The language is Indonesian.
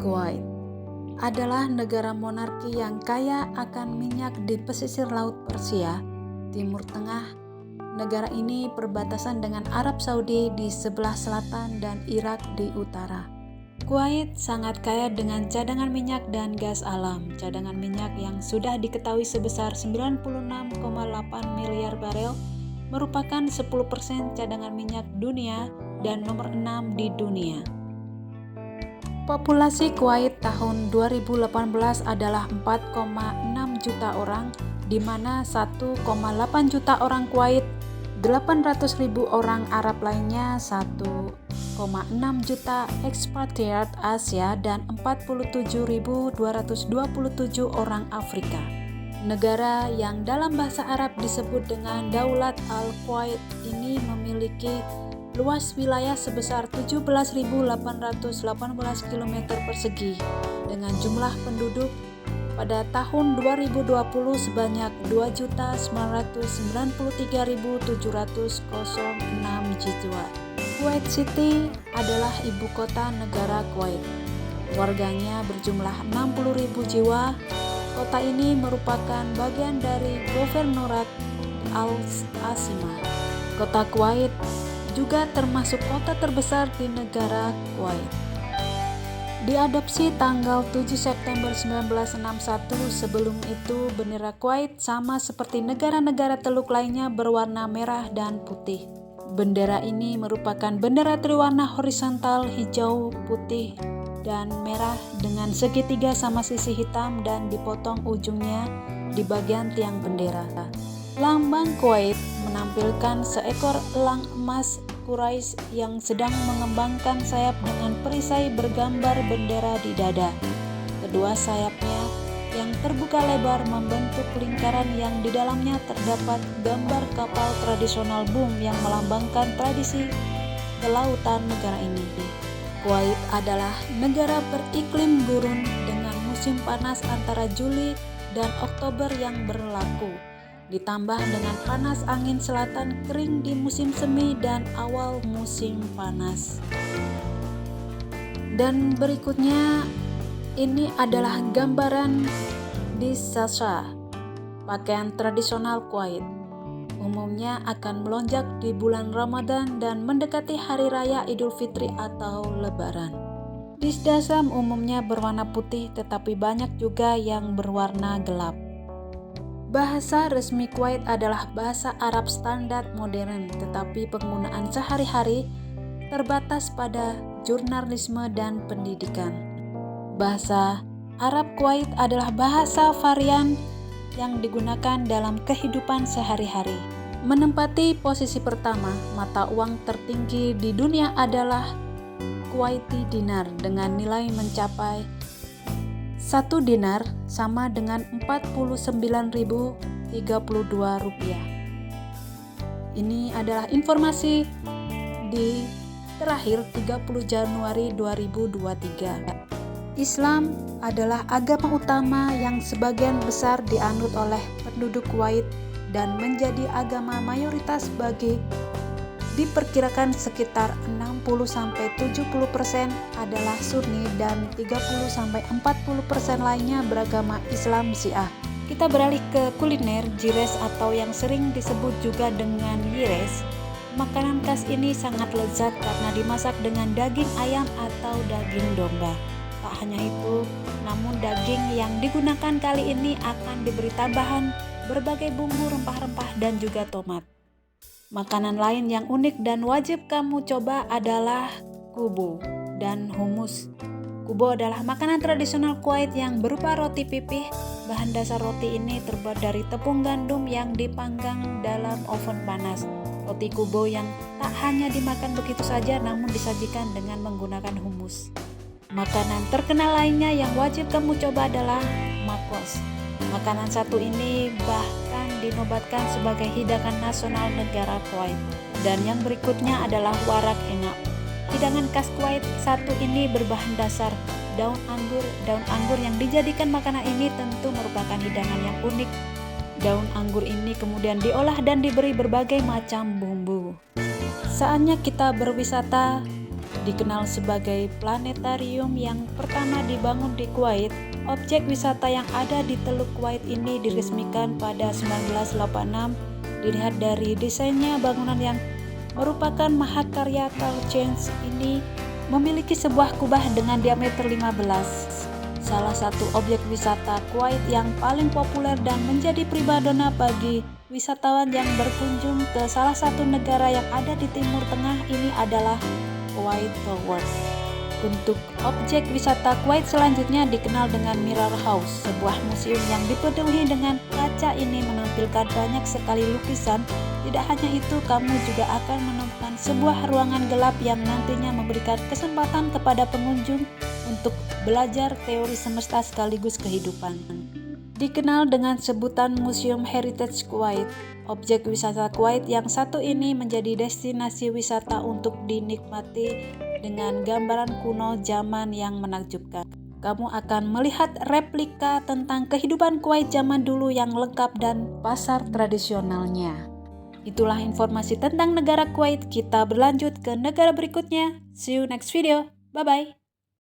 Kuwait adalah negara monarki yang kaya akan minyak di pesisir Laut Persia, Timur Tengah. Negara ini perbatasan dengan Arab Saudi di sebelah selatan dan Irak di utara. Kuwait sangat kaya dengan cadangan minyak dan gas alam. Cadangan minyak yang sudah diketahui sebesar 96,8 miliar barel merupakan 10% cadangan minyak dunia dan nomor 6 di dunia. Populasi Kuwait tahun 2018 adalah 4,6 juta orang, di mana 1,8 juta orang Kuwait, 800.000 orang Arab lainnya, 1,6 juta ekspatriat Asia, dan 47.227 orang Afrika. Negara yang dalam bahasa Arab disebut dengan Daulat Al-Kuwait ini memiliki luas wilayah sebesar 17.818 km persegi dengan jumlah penduduk pada tahun 2020 sebanyak 2.993.706 jiwa. Kuwait City adalah ibu kota negara Kuwait. Warganya berjumlah 60.000 jiwa. Kota ini merupakan bagian dari Governorat Al-Asimah. Kota Kuwait juga termasuk kota terbesar di negara Kuwait. Diadopsi tanggal 7 September 1961, sebelum itu bendera Kuwait sama seperti negara-negara Teluk lainnya berwarna merah dan putih. Bendera ini merupakan bendera triwarna horizontal hijau, putih, dan merah dengan segitiga sama sisi hitam dan dipotong ujungnya di bagian tiang bendera. Lambang Kuwait menampilkan seekor elang emas Quraisy yang sedang mengembangkan sayap dengan perisai bergambar bendera di dada. Kedua sayapnya yang terbuka lebar membentuk lingkaran yang di dalamnya terdapat gambar kapal tradisional boom yang melambangkan tradisi kelautan negara ini. Kuwait adalah negara beriklim gurun dengan musim panas antara Juli dan Oktober yang berlaku, ditambah dengan panas angin selatan kering di musim semi dan awal musim panas. Dan berikutnya ini adalah gambaran di Sasha, pakaian tradisional Kuwait. Umumnya akan melonjak di bulan Ramadan dan mendekati hari raya Idul Fitri atau Lebaran. Disdasam umumnya berwarna putih, tetapi banyak juga yang berwarna gelap. Bahasa resmi Kuwait adalah bahasa Arab standar modern, tetapi penggunaan sehari-hari terbatas pada jurnalisme dan pendidikan. Bahasa Arab Kuwait adalah bahasa varian yang digunakan dalam kehidupan sehari-hari. Menempati posisi pertama, mata uang tertinggi di dunia adalah Kuwaiti dinar dengan nilai mencapai 1 dinar sama dengan 49.032 rupiah. Ini adalah informasi di terakhir 30 Januari 2023. Islam adalah agama utama yang sebagian besar dianut oleh penduduk Kuwait dan menjadi agama mayoritas bagi diperkirakan sekitar 60-70% adalah Sunni dan 30-40% lainnya beragama Islam Syiah. Kita beralih ke kuliner jires atau yang sering disebut juga dengan yires. Makanan khas ini sangat lezat karena dimasak dengan daging ayam atau daging domba. Tak hanya itu, namun daging yang digunakan kali ini akan diberi tambahan berbagai bumbu rempah-rempah dan juga tomat. Makanan lain yang unik dan wajib kamu coba adalah kubo dan humus. Kubo adalah makanan tradisional Kuwait yang berupa roti pipih. Bahan dasar roti ini terbuat dari tepung gandum yang dipanggang dalam oven panas. Roti kubo yang tak hanya dimakan begitu saja namun disajikan dengan menggunakan humus. Makanan terkenal lainnya yang wajib kamu coba adalah makos. Makanan satu ini bahkan dinobatkan sebagai hidangan nasional negara Kuwait. Dan yang berikutnya adalah warak enab. Hidangan khas Kuwait satu ini berbahan dasar daun anggur. Daun anggur yang dijadikan makanan ini tentu merupakan hidangan yang unik. Daun anggur ini kemudian diolah dan diberi berbagai macam bumbu. Saatnya kita berwisata Dikenal sebagai planetarium yang pertama dibangun di Kuwait, objek wisata yang ada di Teluk Kuwait ini diresmikan pada 1986. Dilihat dari desainnya, bangunan yang merupakan mahakarya Carl Jens ini memiliki sebuah kubah dengan diameter 15. Salah satu objek wisata Kuwait yang paling populer dan menjadi primadona bagi wisatawan yang berkunjung ke salah satu negara yang ada di Timur Tengah ini adalah Kuwait Towers. Untuk objek wisata Kuwait selanjutnya dikenal dengan Mirror House, sebuah museum yang dipenuhi dengan kaca. Ini menampilkan banyak sekali lukisan. Tidak hanya itu, kamu juga akan menemukan sebuah ruangan gelap yang nantinya memberikan kesempatan kepada pengunjung untuk belajar teori semesta sekaligus kehidupan. Dikenal dengan sebutan Museum Heritage Kuwait, objek wisata Kuwait yang satu ini menjadi destinasi wisata untuk dinikmati dengan gambaran kuno zaman yang menakjubkan. Kamu akan melihat replika tentang kehidupan Kuwait zaman dulu yang lengkap dan pasar tradisionalnya. Itulah informasi tentang negara Kuwait. Kita berlanjut ke negara berikutnya. See you next video. Bye-bye.